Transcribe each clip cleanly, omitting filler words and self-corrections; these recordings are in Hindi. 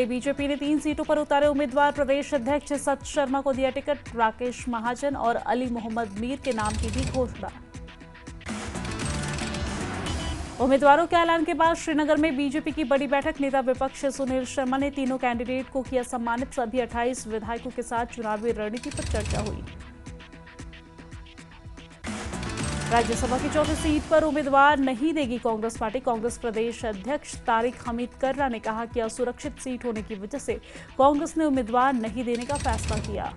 लिए बीजेपी ने 3 सीटों पर उतारे उम्मीदवार। प्रदेश अध्यक्ष सत शर्मा को दिया टिकट। राकेश महाजन और अली मोहम्मद मीर के नाम की भी घोषणा। उम्मीदवारों के ऐलान के बाद श्रीनगर में बीजेपी की बड़ी बैठक। नेता विपक्ष सुनील शर्मा ने तीनों कैंडिडेट को किया सम्मानित। सभी 28 विधायकों के साथ चुनावी रणनीति पर चर्चा हुई। राज्यसभा की चौथी सीट पर उम्मीदवार नहीं देगी कांग्रेस पार्टी। कांग्रेस प्रदेश अध्यक्ष तारिक हमीद कर्रा ने कहा कि असुरक्षित सीट होने की वजह से कांग्रेस ने उम्मीदवार नहीं देने का फैसला किया।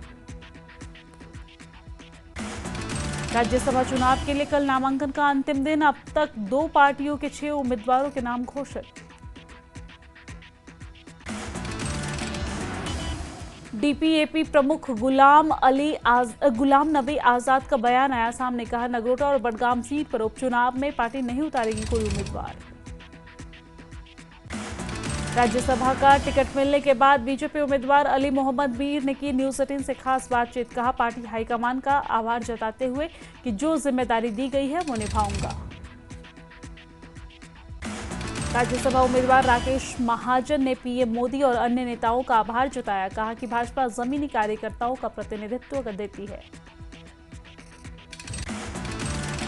राज्यसभा चुनाव के लिए कल नामांकन का अंतिम दिन। अब तक 2 पार्टियों के 6 उम्मीदवारों के नाम घोषित। डीपीएपी प्रमुख गुलाम नबी आजाद का बयान आया सामने। कहा, नगरोटा और बडगाम सीट पर उपचुनाव में पार्टी नहीं उतारेगी कोई उम्मीदवार। राज्यसभा का टिकट मिलने के बाद बीजेपी उम्मीदवार अली मोहम्मद मीर ने की न्यूज 18 से खास बातचीत। कहा, पार्टी हाईकमान का आभार जताते हुए कि जो जिम्मेदारी दी गई है वो निभाऊंगा। राज्यसभा उम्मीदवार राकेश महाजन ने पीएम मोदी और अन्य नेताओं का आभार जताया। कहा कि भाजपा जमीनी कार्यकर्ताओं का प्रतिनिधित्व देती है।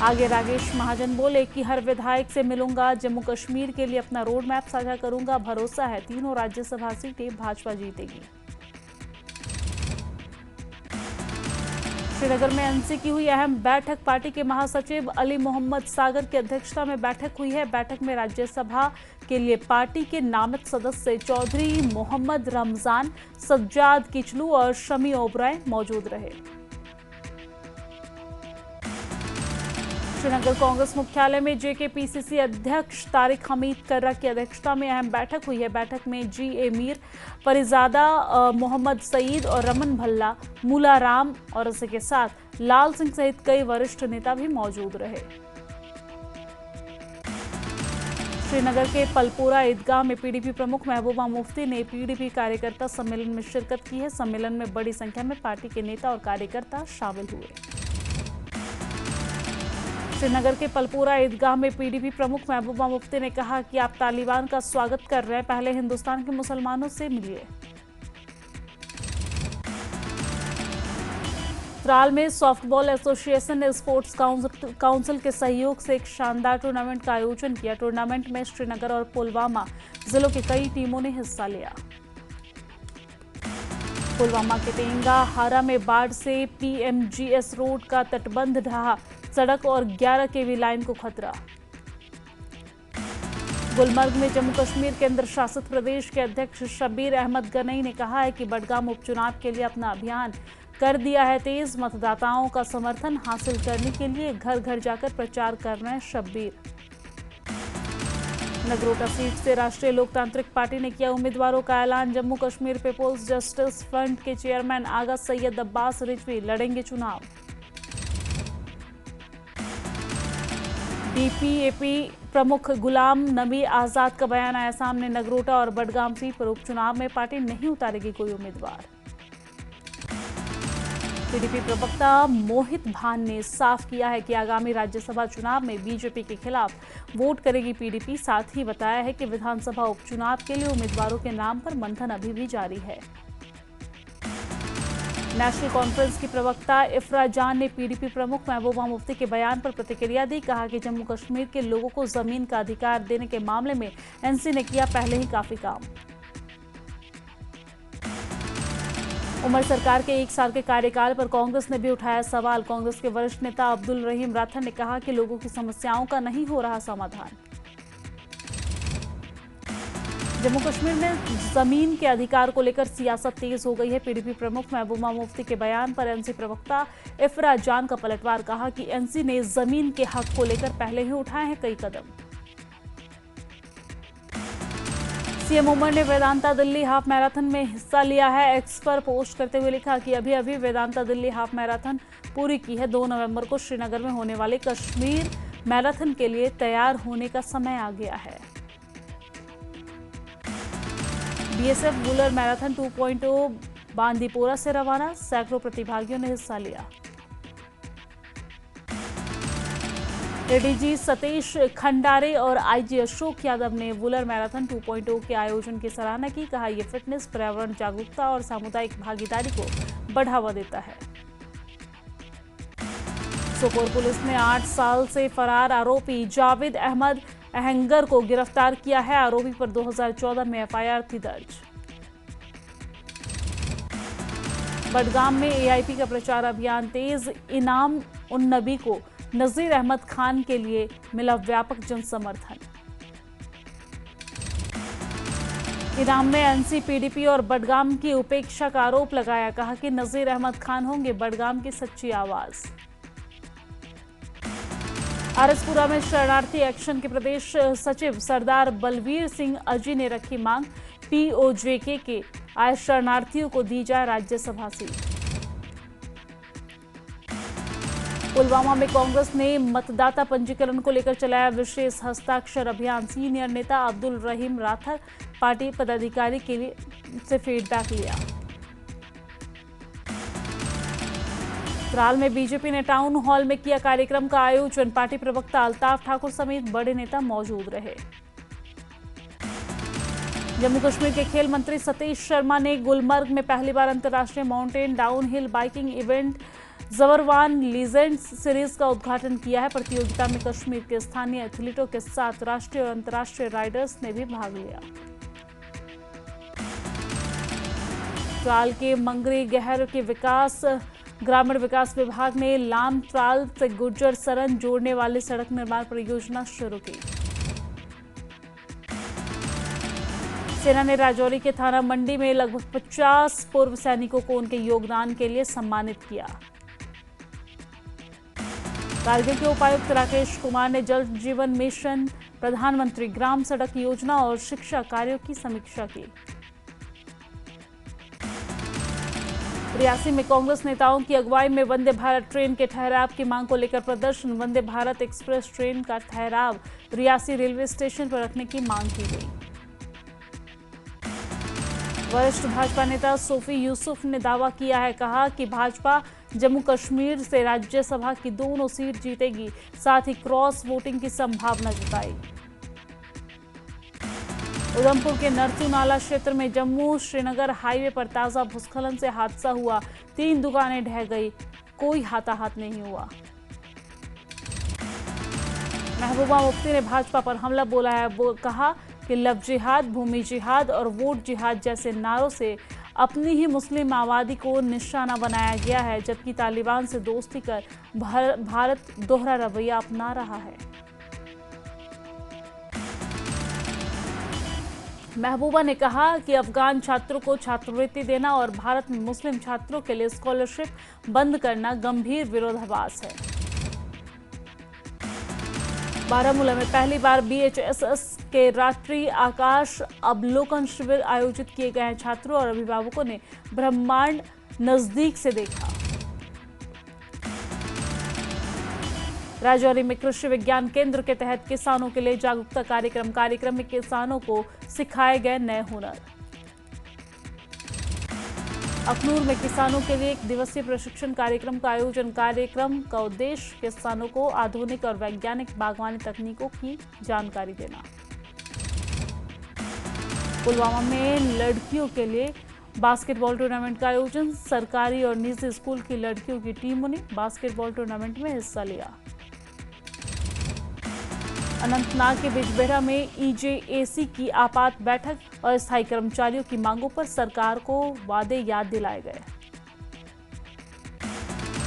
आगे राकेश महाजन बोले कि हर विधायक से मिलूंगा, जम्मू कश्मीर के लिए अपना रोड मैप साझा करूंगा। भरोसा है तीनों राज्यसभा सीटें भाजपा जीतेगी। श्रीनगर में एनसी की हुई अहम बैठक। पार्टी के महासचिव अली मोहम्मद सागर की अध्यक्षता में बैठक हुई है। बैठक में राज्यसभा के लिए पार्टी के नामित सदस्य चौधरी मोहम्मद रमजान, सज्जाद किचलू और शमी ओबराय मौजूद रहे। श्रीनगर कांग्रेस मुख्यालय में जेकेपीसीसी अध्यक्ष तारिक हमीद कर्रा की अध्यक्षता में अहम बैठक हुई है। बैठक में जीए मीर, परिजादा, मोहम्मद सईद और रमन भल्ला, मूला राम और इसके साथ लाल सिंह सहित कई वरिष्ठ नेता भी मौजूद रहे। श्रीनगर के पलपोरा ईदगाह में पीडीपी प्रमुख महबूबा मुफ्ती ने पीडीपी कार्यकर्ता सम्मेलन में शिरकत की है। सम्मेलन में बड़ी संख्या में पार्टी के नेता और कार्यकर्ता शामिल हुए। श्रीनगर के पलपोरा ईदगाह में पीडीपी प्रमुख महबूबा मुफ्ती ने कहा कि आप तालिबान का स्वागत कर रहे हैं, पहले हिंदुस्तान के मुसलमानों से मिलिए। त्राल में सॉफ्टबॉल एसोसिएशन ने स्पोर्ट्स काउंसिल के सहयोग से एक शानदार टूर्नामेंट का आयोजन किया। टूर्नामेंट में श्रीनगर और पुलवामा जिलों की कई टीमों ने हिस्सा लिया। पुलवामा के टेंगा हारा में बाढ़ से पीएमजीएस रोड का तटबंध ढहा। सड़क और 11 केवी लाइन को खतरा। गुलमर्ग में जम्मू कश्मीर केंद्र शासित प्रदेश के अध्यक्ष शब्बीर अहमद गनई ने कहा है कि बडगाम उपचुनाव के लिए अपना अभियान कर दिया है तेज। मतदाताओं का समर्थन हासिल करने के लिए घर घर जाकर प्रचार कर रहे हैं शब्बीर। नगरोटा सीट से राष्ट्रीय लोकतांत्रिक पार्टी ने किया उम्मीदवारों का ऐलान। Jammu Kashmir people's justice front के चेयरमैन आगा सैयद अब्बास रिजवी लड़ेंगे चुनाव। डीपीएपी प्रमुख गुलाम नबी आजाद का बयान आया सामने। नगरोटा और बडगाम सीट पर उपचुनाव में पार्टी नहीं उतारेगी कोई उम्मीदवार। पीडीपी प्रवक्ता मोहित भान ने साफ किया है कि आगामी राज्यसभा चुनाव में बीजेपी के खिलाफ वोट करेगी पीडीपी। साथ ही बताया है कि विधानसभा उपचुनाव के लिए उम्मीदवारों के नाम पर मंथन अभी भी जारी है। नेशनल कॉन्फ्रेंस की प्रवक्ता इफ्रा जान ने पीडीपी प्रमुख महबूबा मुफ्ती के बयान पर प्रतिक्रिया दी। कहा कि जम्मू कश्मीर के लोगों को जमीन का अधिकार देने के मामले में एनसी ने किया पहले ही काफी काम। उमर सरकार के 1 साल के कार्यकाल पर कांग्रेस ने भी उठाया सवाल। कांग्रेस के वरिष्ठ नेता अब्दुल रहीम राठर ने कहा कि लोगों की समस्याओं का नहीं हो रहा समाधान। जम्मू कश्मीर में जमीन के अधिकार को लेकर सियासत तेज हो गई है। पीडीपी प्रमुख महबूबा मुफ्ती के बयान पर एनसी प्रवक्ता इफ्रा जान का पलटवार। कहा कि एनसी ने जमीन के हक को लेकर पहले ही उठाए हैं कई कदम। सीएम उमर ने वेदांता दिल्ली हाफ मैराथन में हिस्सा लिया है। एक्स पर पोस्ट करते हुए लिखा कि अभी अभी वेदांता दिल्ली हाफ मैराथन पूरी की है। 2 नवंबर को श्रीनगर में होने वाले कश्मीर मैराथन के लिए तैयार होने का समय आ गया है। बीएसएफ वुलर मैराथन 2.0 बांदीपोरा से रवाना। सैकड़ों प्रतिभागियों ने हिस्सा लिया। एडीजी सतीश खंडारे और आईजी अशोक यादव ने वुलर मैराथन 2.0 के आयोजन की सराहना की। कहा, यह फिटनेस, पर्यावरण जागरूकता और सामुदायिक भागीदारी को बढ़ावा देता है। सोपोर पुलिस ने 8 साल से फरार आरोपी जावेद अहमद अहंगर को गिरफ्तार किया है। आरोपी पर 2014 में एफआईआर थी दर्ज। बडगाम में एआईपी का प्रचार अभियान तेज। इनाम उन नबी को नजीर अहमद खान के लिए मिला व्यापक जन समर्थन। इनाम में एनसी, पीडीपी और बडगाम की उपेक्षा का आरोप लगाया। कहा कि नजीर अहमद खान होंगे बडगाम की सच्ची आवाज। आरएसपुरा में शरणार्थी एक्शन के प्रदेश सचिव सरदार बलवीर सिंह अजी ने रखी मांग। पीओजेके के आए शरणार्थियों को दी जाए राज्यसभा सीट। पुलवामा में कांग्रेस ने मतदाता पंजीकरण को लेकर चलाया विशेष हस्ताक्षर अभियान। सीनियर नेता अब्दुल रहीम राथर पार्टी पदाधिकारी के लिए से फीडबैक लिया। त्राल में बीजेपी ने टाउन हॉल में किया कार्यक्रम का आयोजन। पार्टी प्रवक्ता अल्ताफ ठाकुर समेत बड़े नेता मौजूद रहे। जम्मू कश्मीर के खेल मंत्री सतीश शर्मा ने गुलमर्ग में पहली बार अंतर्राष्ट्रीय mountain downhill biking event Zabarwan legends series का उद्घाटन किया है। प्रतियोगिता में कश्मीर के स्थानीय एथलीटों के साथ राष्ट्रीय और अंतर्राष्ट्रीय राइडर्स ने भी भाग लिया। त्राल के मंगरी गहर के विकास ग्रामीण विकास विभाग ने लाम त्राल से गुर्जर सरन जोड़ने वाली सड़क निर्माण परियोजना शुरू की। सेना ने राजौरी के थाना मंडी में लगभग 50 पूर्व सैनिकों को उनके योगदान के लिए सम्मानित किया। कारगिल के उपायुक्त राकेश कुमार ने जल जीवन मिशन, प्रधानमंत्री ग्राम सड़क योजना और शिक्षा कार्यों की समीक्षा की। रियासी में कांग्रेस नेताओं की अगुवाई में वंदे भारत ट्रेन के ठहराव की मांग को लेकर प्रदर्शन। वंदे भारत एक्सप्रेस ट्रेन का ठहराव रियासी रेलवे स्टेशन पर रखने की मांग की गई। वरिष्ठ भाजपा नेता सोफी यूसुफ ने दावा किया है। कहा कि भाजपा जम्मू कश्मीर से राज्यसभा की दोनों सीट जीतेगी, साथ ही क्रॉस वोटिंग की संभावना जताई। उधमपुर के नरसू नाला क्षेत्र में जम्मू श्रीनगर हाईवे पर ताजा भूस्खलन से हादसा हुआ। 3 दुकानें ढह गई, कोई हाथाहाथ नहीं हुआ। महबूबा मुफ्ती ने भाजपा पर हमला बोला है। वो कहा कि लव जिहाद, भूमि जिहाद और वोट जिहाद जैसे नारों से अपनी ही मुस्लिम आबादी को निशाना बनाया गया है, जबकि तालिबान से दोस्ती कर भारत दोहरा रवैया अपना रहा है। महबूबा ने कहा कि अफगान छात्रों को छात्रवृत्ति देना और भारत में मुस्लिम छात्रों के लिए स्कॉलरशिप बंद करना गंभीर विरोधाभास है। बारामूला में पहली बार बीएचएसएस के रात्रि आकाश अवलोकन शिविर आयोजित किए गए हैं। छात्रों और अभिभावकों ने ब्रह्मांड नजदीक से देखा। राजौरी में कृषि विज्ञान केंद्र के तहत किसानों के लिए जागरूकता कार्यक्रम में किसानों को सिखाए गए नए हुनर। अखनूर में किसानों के लिए 1 दिवसीय प्रशिक्षण कार्यक्रम का आयोजन। कार्यक्रम का उद्देश्य किसानों को आधुनिक और वैज्ञानिक बागवानी तकनीकों की जानकारी देना। पुलवामा में लड़कियों के लिए बास्केटबॉल टूर्नामेंट का आयोजन। सरकारी और निजी स्कूल की लड़कियों की टीमों ने बास्केटबॉल टूर्नामेंट में हिस्सा लिया। अनंतनाग के बिजबेहरा में ईजेएसी की आपात बैठक और स्थायी कर्मचारियों की मांगों पर सरकार को वादे याद दिलाए गए।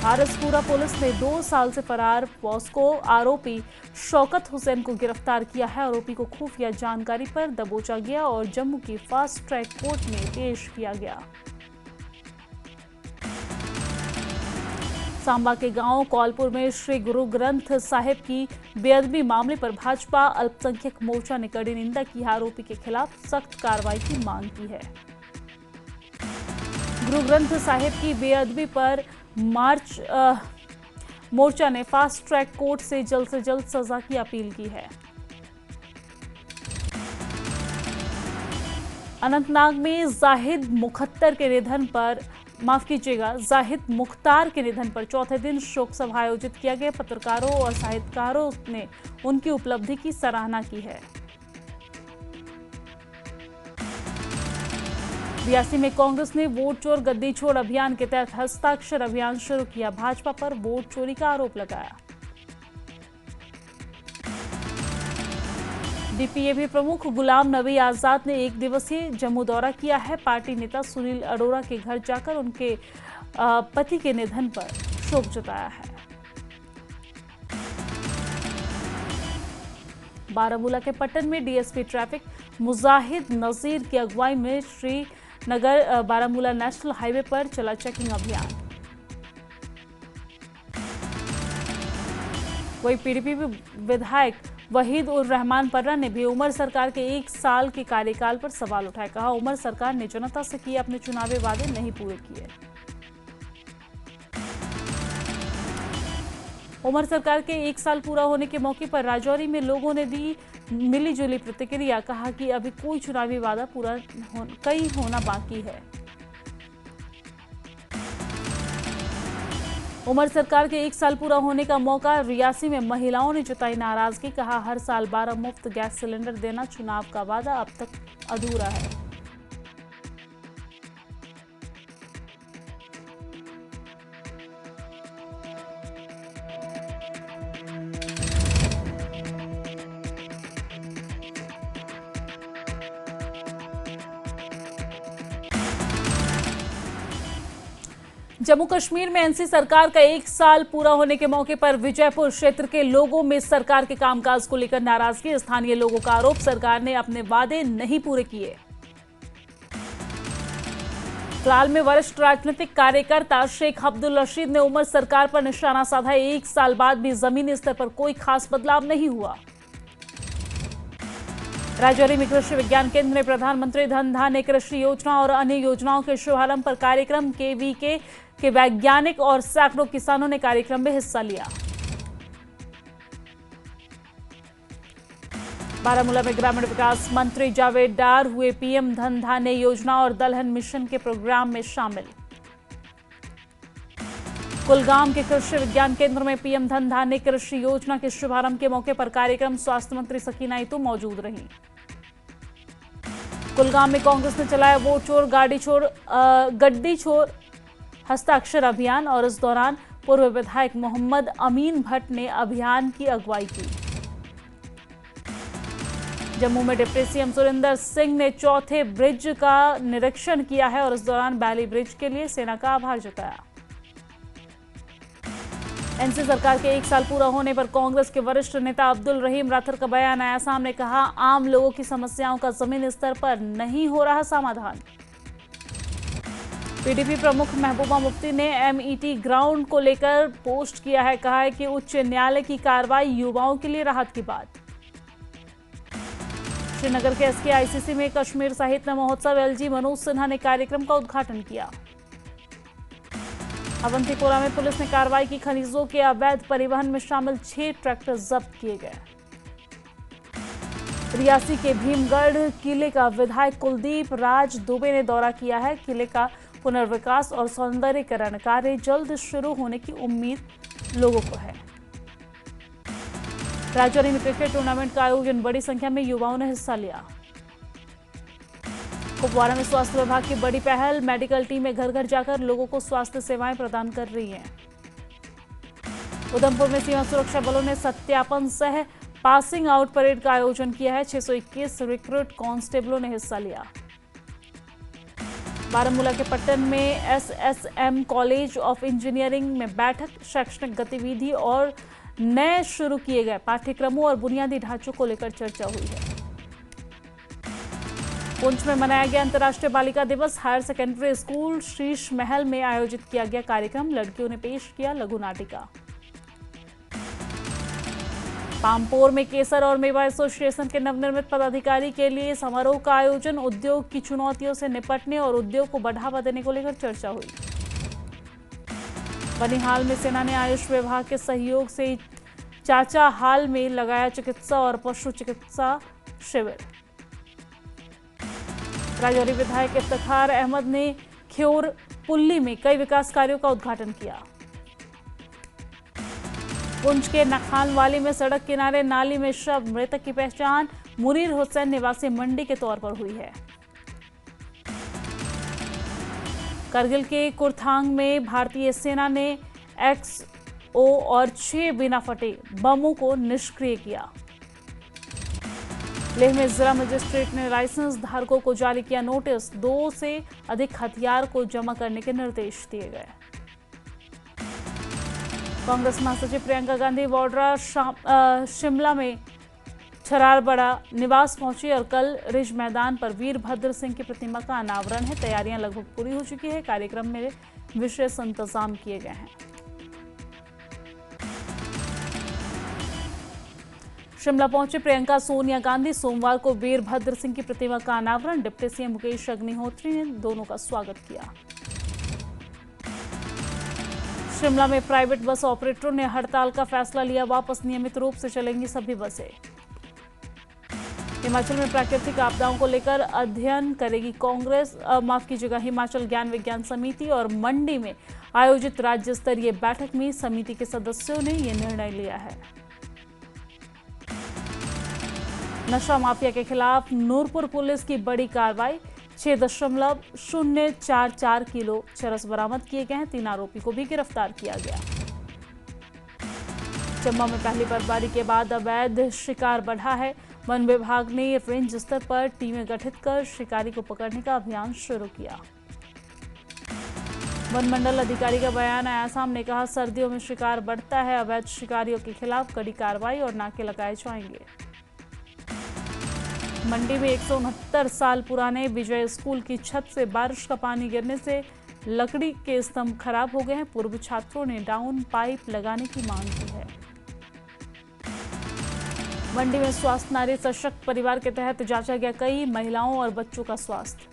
आरएसपुरा पुलिस ने 2 साल से फरार पॉस्को आरोपी शौकत हुसैन को गिरफ्तार किया है। आरोपी को खुफिया जानकारी पर दबोचा गया और जम्मू की फास्ट ट्रैक कोर्ट में पेश किया गया। सांबा के गांव कौलपुर में श्री गुरु ग्रंथ साहिब की बेअदबी मामले पर भाजपा अल्पसंख्यक मोर्चा ने कड़ी निंदा की। आरोपी के खिलाफ सख्त कार्रवाई की मांग की है। गुरु ग्रंथ साहिब की बेअदबी पर मोर्चा ने फास्ट ट्रैक कोर्ट से जल्द सजा की अपील की है। अनंतनाग में जाहिद मुख्तार के निधन पर चौथे दिन शोक सभा आयोजित किया गया। पत्रकारों और साहित्यकारों ने उनकी उपलब्धि की सराहना की है। रियासी में कांग्रेस ने वोट चोर गद्दी छोड़ अभियान के तहत हस्ताक्षर अभियान शुरू किया। भाजपा पर वोट चोरी का आरोप लगाया। डीपीएबी प्रमुख गुलाम नबी आजाद ने एक दिवसीय जम्मू दौरा किया है। पार्टी नेता सुनील अरोड़ा के घर जाकर उनके पति के निधन पर शोक जताया है। बारामूला के पट्टन में डीएसपी ट्रैफिक मुजाहिद नजीर की अगुवाई में श्रीनगर बारामूला नेशनल हाईवे पर चला चेकिंग अभियान। वही पीडीपी विधायक वहीद उर रहमान पर्रा ने भी उमर सरकार के 1 साल के कार्यकाल पर सवाल उठाए। कहा, उमर सरकार ने जनता से किए अपने चुनावी वादे नहीं पूरे किए। उमर सरकार के 1 साल पूरा होने के मौके पर राजौरी में लोगों ने दी मिलीजुली प्रतिक्रिया। कहा कि अभी कोई चुनावी वादा पूरा कई होना बाकी है। उमर सरकार के 1 साल पूरा होने का मौका रियासी में महिलाओं ने जताई नाराजगी। कहा, हर साल 12 मुफ्त गैस सिलेंडर देना चुनाव का वादा अब तक अधूरा है। जम्मू कश्मीर में एनसी सरकार का 1 साल पूरा होने के मौके पर विजयपुर क्षेत्र के लोगों में सरकार के कामकाज को लेकर नाराजगी। स्थानीय लोगों का आरोप, सरकार ने अपने वादे नहीं पूरे किए। फिलहाल में वरिष्ठ राजनीतिक कार्यकर्ता शेख अब्दुल रशीद ने उमर सरकार पर निशाना साधा। 1 साल बाद भी जमीनी स्तर पर कोई खास बदलाव नहीं हुआ। राजौरी में कृषि विज्ञान केंद्र में प्रधानमंत्री धन धान्य कृषि योजना और अन्य योजनाओं के शुभारंभ पर कार्यक्रम केवीके के वैज्ञानिक और सैकड़ों किसानों ने कार्यक्रम में हिस्सा लिया। बारामूला में ग्रामीण विकास मंत्री जावेद डार हुए पीएम धन धान्य योजना और दलहन मिशन के प्रोग्राम में शामिल। कुलगाम के कृषि विज्ञान केंद्र में पीएम धन धान्य कृषि योजना के शुभारंभ के मौके पर कार्यक्रम स्वास्थ्य मंत्री सकीना इतू मौजूद रहीं। कुलगाम में कांग्रेस ने चलाया वोट चोर गड्डी छोड़ हस्ताक्षर अभियान और इस दौरान पूर्व विधायक मोहम्मद अमीन भट्ट ने अभियान की अगुवाई की। जम्मू में डिप्टी सीएम सुरिंदर सिंह ने चौथे ब्रिज का निरीक्षण किया है और इस दौरान बैली ब्रिज के लिए सेना का आभार जताया। एनसी सरकार के 1 साल पूरा होने पर कांग्रेस के वरिष्ठ नेता अब्दुल रहीम राठौर का बयान आया सामने। कहा, आम लोगों की समस्याओं का जमीनी स्तर पर नहीं हो रहा समाधान। पीडीपी प्रमुख महबूबा मुफ्ती ने एमईटी ग्राउंड को लेकर पोस्ट किया है। कहा है कि उच्च न्यायालय की कार्रवाई युवाओं के लिए राहत की बात। श्रीनगर के एसकेआईसीसी में कश्मीर साहित्य महोत्सव एलजी मनोज सिन्हा ने कार्यक्रम का उद्घाटन किया। अवंतीपोरा में पुलिस ने कार्रवाई की। खनिजों के अवैध परिवहन में शामिल 6 ट्रैक्टर जब्त किए गए। रियासी के भीमगढ़ किले का विधायक कुलदीप राज दुबे ने दौरा किया है। किले का पुनर्विकास और सौंदर्यीकरण कार्य जल्द शुरू होने की उम्मीद लोगों को है। राजौरी में क्रिकेट टूर्नामेंट का आयोजन, बड़ी संख्या में युवाओं ने हिस्सा लिया। कुपवाड़ा में स्वास्थ्य विभाग की बड़ी पहल, मेडिकल टीमें घर घर जाकर लोगों को स्वास्थ्य सेवाएं प्रदान कर रही हैं। उधमपुर में सीमा सुरक्षा बलों ने सत्यापन सह पासिंग आउट परेड का आयोजन किया है। 621 रिक्रूट कांस्टेबलों ने हिस्सा लिया। बारामूला के पट्टन में एसएसएम कॉलेज ऑफ इंजीनियरिंग में बैठक, शैक्षणिक गतिविधि और नए शुरू किए गए पाठ्यक्रमों और बुनियादी ढांचों को लेकर चर्चा हुई है। पुंछ में मनाया गया अंतर्राष्ट्रीय बालिका दिवस। Higher secondary school Sheesh Mahal में आयोजित किया गया कार्यक्रम, लड़कियों ने पेश किया लघु नाटिका। पामपोर में केसर और मेवा एसोसिएशन के नवनिर्मित पदाधिकारी के लिए समारोह का आयोजन, उद्योग की चुनौतियों से निपटने और उद्योग को बढ़ावा देने को लेकर चर्चा हुई। बनिहाल में सेना ने आयुष विभाग के सहयोग से चाचा हाल में लगाया चिकित्सा और पशु चिकित्सा शिविर। राजौरी विधायक इफ्तिखार अहमद ने ख्योर पुल्ली में कई विकास कार्यों का उद्घाटन किया। पुंछ के नखानवाली में सड़क किनारे नाली में शव, मृतक की पहचान मुनीर हुसैन निवासी मंडी के तौर पर हुई है। करगिल के कुरथांग में भारतीय सेना ने XO और 6 बिना फटे बमों को निष्क्रिय किया। लेह में जिला मजिस्ट्रेट ने लाइसेंस धारकों को जारी किया नोटिस, 2 से अधिक हथियार को जमा करने के निर्देश दिए गए। कांग्रेस महासचिव प्रियंका गांधी वाड्रा शिमला में छरारबड़ा निवास पहुंची और कल रिज मैदान पर वीरभद्र सिंह की प्रतिमा का अनावरण है। तैयारियां लगभग पूरी हो चुकी है। कार्यक्रम में विशेष इंतजाम किए गए हैं। शिमला पहुंचे प्रियंका सोनिया गांधी, सोमवार को वीरभद्र सिंह की प्रतिमा का अनावरण। डिप्टी सीएम मुकेश अग्निहोत्री ने दोनों का स्वागत किया। शिमला में प्राइवेट बस ऑपरेटरों ने हड़ताल का फैसला लिया वापस, नियमित रूप से चलेंगी सभी बसें। हिमाचल में प्राकृतिक आपदाओं को लेकर अध्ययन करेगी कांग्रेस, हिमाचल ज्ञान विज्ञान समिति। और मंडी में आयोजित राज्य स्तरीय बैठक में समिति के सदस्यों ने यह निर्णय लिया है। नशा माफिया के खिलाफ नूरपुर पुलिस की बड़ी कार्रवाई, 6.044 किलो चरस बरामद किए गए हैं। 3 आरोपी को भी गिरफ्तार किया गया। चंबा में पहली बर्फबारी के बाद अवैध शिकार बढ़ा है। वन विभाग ने रेंज स्तर पर टीमें गठित कर शिकारी को पकड़ने का अभियान शुरू किया। वन मंडल अधिकारी का बयान आया सामने, कहा सर्दियों में शिकार बढ़ता है, अवैध शिकारियों के खिलाफ कड़ी कार्रवाई और नाके लगाए जाएंगे। मंडी में 169 साल पुराने विजय स्कूल की छत से बारिश का पानी गिरने से लकड़ी के स्तंभ खराब हो गए हैं। पूर्व छात्रों ने डाउन पाइप लगाने की मांग की है। मंडी में स्वास्थ्य नारी सशक्त परिवार के तहत जांचा गया कई महिलाओं और बच्चों का स्वास्थ्य।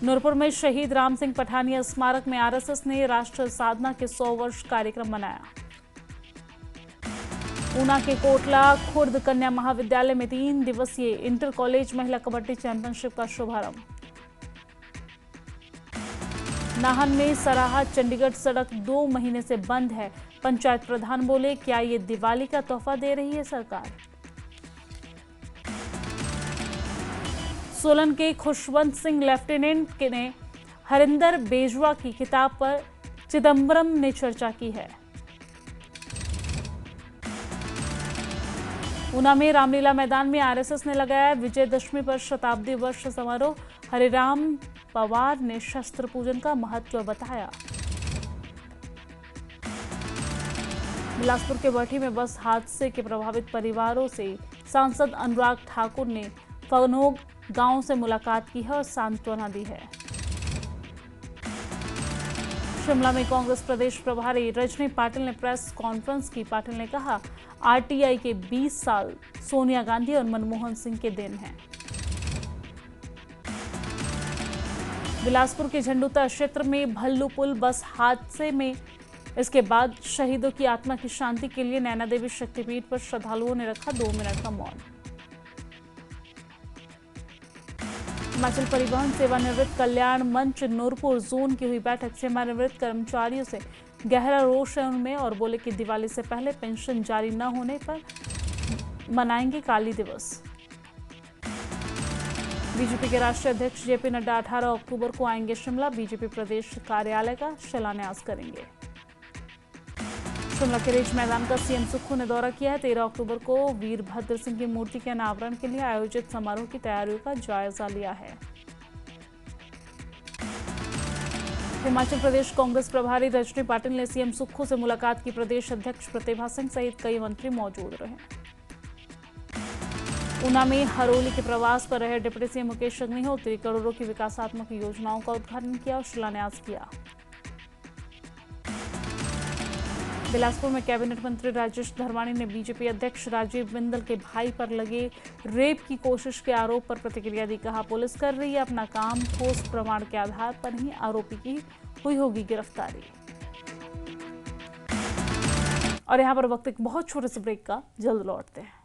नूरपुर में शहीद राम सिंह पठानिया स्मारक में आरएसएस ने राष्ट्र साधना के 100 वर्ष कार्यक्रम मनाया। ऊना के कोटला खुर्द कन्या महाविद्यालय में 3 दिवसीय इंटर कॉलेज महिला कबड्डी चैंपियनशिप का शुभारंभ। नाहन में सराहा चंडीगढ़ सड़क 2 महीने से बंद है। पंचायत प्रधान बोले, क्या ये दिवाली का तोहफा दे रही है सरकार। सोलन के खुशवंत सिंह लेफ्टिनेंट ने हरिंदर बेजवा की किताब पर चिदंबरम ने चर्चा की है। ऊना में रामलीला मैदान में आरएसएस ने लगाया विजयदशमी पर शताब्दी वर्ष समारोह। हरिराम पवार ने शस्त्र पूजन का महत्व बताया। बिलासपुर के बठी में बस हादसे के प्रभावित परिवारों से सांसद अनुराग ठाकुर ने फगनोग गांव से मुलाकात की है और सांत्वना दी है। शिमला में कांग्रेस प्रदेश प्रभारी रजनी पाटिल ने प्रेस कॉन्फ्रेंस की। पाटिल ने कहा, आरटीआई के 20 साल सोनिया गांधी और मनमोहन सिंह के दिन हैं। बिलासपुर के झंडूता क्षेत्र में भल्लू पुल बस हादसे में इसके बाद शहीदों की आत्मा की शांति के लिए नैना देवी शक्तिपीठ पर श्रद्धालुओं ने रखा 2 मिनट का मौन। हिमाचल परिवहन सेवानिवृत्त कल्याण मंच नूरपुर जोन की हुई बैठक। सेवानिवृत्त कर्मचारियों से गहरा रोष है उनमें और बोले कि दिवाली से पहले पेंशन जारी न होने पर मनाएंगे काली दिवस। बीजेपी के राष्ट्रीय अध्यक्ष जेपी नड्डा 18 अक्टूबर को आएंगे शिमला। बीजेपी प्रदेश कार्यालय का शिलान्यास करेंगे। शिमला के रिज मैदान का सीएम सुक्खू ने दौरा किया है। 13 अक्टूबर को वीरभद्र सिंह की मूर्ति के अनावरण के लिए आयोजित समारोह की तैयारियों का जायजा लिया है। हिमाचल प्रदेश कांग्रेस प्रभारी रजनी पाटिल ने सीएम सुक्खू से मुलाकात की। प्रदेश अध्यक्ष प्रतिभा सिंह सहित कई मंत्री मौजूद रहे। ऊना में हरोली के प्रवास पर रहे डिप्टी सीएम मुकेश अग्निहोत्री करोड़ों की विकासात्मक योजनाओं का उद्घाटन किया और शिलान्यास किया। बिलासपुर में कैबिनेट मंत्री राजेश धर्माणी ने बीजेपी अध्यक्ष राजीव बिंदल के भाई पर लगे रेप की कोशिश के आरोप पर प्रतिक्रिया दी। कहा, पुलिस कर रही है अपना काम, ठोस प्रमाण के आधार पर ही आरोपी की हुई होगी गिरफ्तारी। और यहाँ पर वक्त एक बहुत छोटे से ब्रेक का, जल्द लौटते हैं।